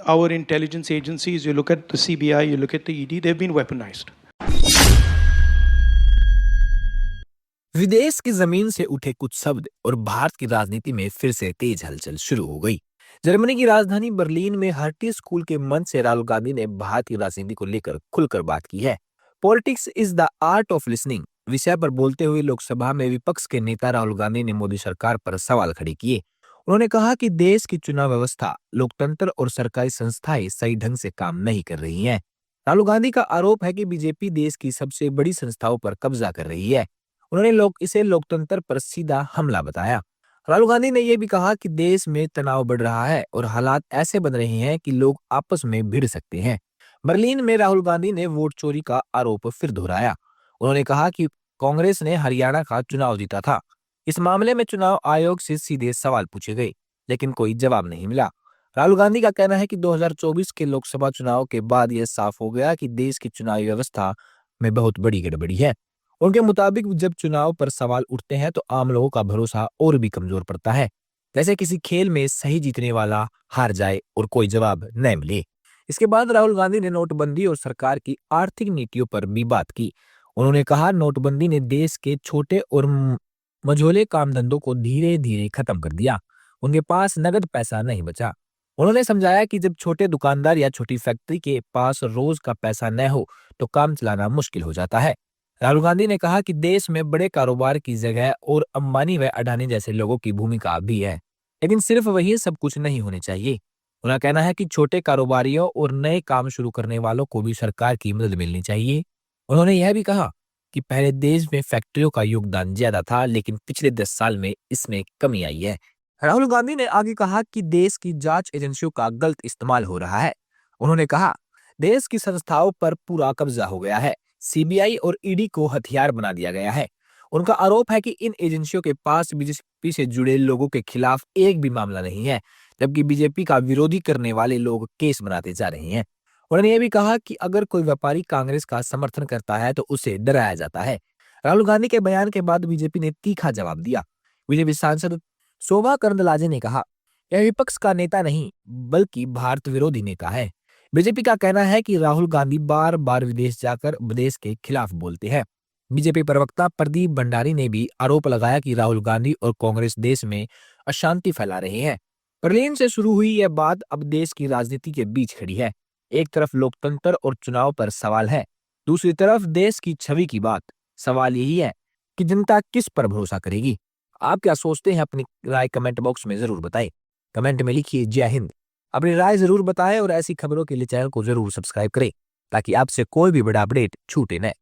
our intelligence agencies, you look at the CBI, you look at the ED, they've been weaponized. विदेश की जमीन से उठे कुछ शब्द और भारत की राजनीति में फिर से तेज हलचल शुरू हो गई। जर्मनी की राजधानी बर्लिन में हर्टी स्कूल के मंच से राहुल गांधी ने भारत की राजनीति को लेकर खुलकर बात की है। Politics is the art of listening विषय पर बोलते हुए लोकसभा में विपक्ष के नेता राहुल गांधी ने मोदी सरकार पर सवाल खड़े किए। उन्होंने कहा कि देश की चुनाव व्यवस्था, लोकतंत्र और सरकारी संस्थाएं सही ढंग से काम नहीं कर रही हैं। राहुल गांधी का आरोप है कि बीजेपी देश की सबसे बड़ी संस्थाओं पर कब्जा कर रही है। उन्होंने इसे लोकतंत्र पर सीधा हमला बताया। राहुल गांधी ने यह भी कहा कि देश में तनाव बढ़ रहा है और हालात ऐसे बन रहे हैं कि लोग आपस में भिड़ सकते हैं। बर्लिन में राहुल गांधी ने वोट चोरी का आरोप फिर दोहराया। उन्होंने कहा कि कांग्रेस ने हरियाणा का चुनाव जीता था। इस मामले में चुनाव आयोग से सीधे सवाल पूछे गए, लेकिन कोई जवाब नहीं मिला। राहुल गांधी का कहना है कि 2024 के लोकसभा चुनाव के बाद यह साफ हो गया कि देश की चुनावी व्यवस्था में बहुत बड़ी गड़बड़ी है। उनके मुताबिक जब चुनाव पर सवाल उठते हैं तो आम लोगों का भरोसा और भी कमजोर पड़ता है, जैसे किसी खेल में सही जीतने वाला हार जाए और कोई जवाब न मिले। इसके बाद राहुल गांधी ने नोटबंदी और सरकार की आर्थिक नीतियों पर भी बात की। उन्होंने कहा, नोटबंदी ने देश के छोटे और मझोले काम धंधों को धीरे धीरे खत्म कर दिया। उनके पास नगद पैसा नहीं बचा। उन्होंने समझाया कि जब छोटे दुकानदार या छोटी फैक्ट्री के पास रोज का पैसा न हो तो काम चलाना मुश्किल हो जाता है। राहुल गांधी ने कहा कि देश में बड़े कारोबार की जगह और अंबानी व अडानी जैसे लोगों की भूमिका भी है, लेकिन सिर्फ वही सब कुछ नहीं होने चाहिए। उनका कहना है कि छोटे कारोबारियों और नए काम शुरू करने वालों को भी सरकार की मदद मिलनी चाहिए। उन्होंने यह भी कहा कि पहले देश में फैक्ट्रियों का योगदान ज्यादा था, लेकिन पिछले 10 साल में इसमें कमी आई है। राहुल गांधी ने आगे कहा कि देश की जांच एजेंसियों का गलत इस्तेमाल हो रहा है। उन्होंने कहा, देश की संस्थाओं पर पूरा कब्जा हो गया है। सीबीआई और ईडी को हथियार बना दिया गया है। उनका आरोप है कि इन एजेंसियों के पास बीजेपी से जुड़े लोगों के खिलाफ एक भी मामला नहीं है, जबकि बीजेपी का विरोधी करने वाले लोग केस बनाते जा रहे हैं। उन्होंने ये भी कहा कि अगर कोई व्यापारी कांग्रेस का समर्थन करता है तो उसे डराया जाता है। राहुल गांधी के बयान के बाद बीजेपी ने तीखा जवाब दिया। बीजेपी सांसद शोभा करंदलाजे ने कहा, यह विपक्ष का नेता नहीं बल्कि भारत विरोधी नेता है। बीजेपी का कहना है कि राहुल गांधी बार बार विदेश जाकर विदेश के खिलाफ बोलते हैं। बीजेपी प्रवक्ता प्रदीप भंडारी ने भी आरोप लगाया कि राहुल गांधी और कांग्रेस देश में अशांति फैला रहे हैं। बर्लिन से शुरू हुई यह बात अब देश की राजनीति के बीच खड़ी है। एक तरफ लोकतंत्र और चुनाव पर सवाल है, दूसरी तरफ देश की छवि की बात। सवाल यही है कि जनता किस पर भरोसा करेगी। आप क्या सोचते हैं? अपनी राय कमेंट बॉक्स में जरूर बताएं। कमेंट में लिखिए जय हिंद। अपनी राय जरूर बताएं और ऐसी खबरों के लिए चैनल को जरूर सब्सक्राइब करें ताकि आपसे कोई भी बड़ा अपडेट छूटे न।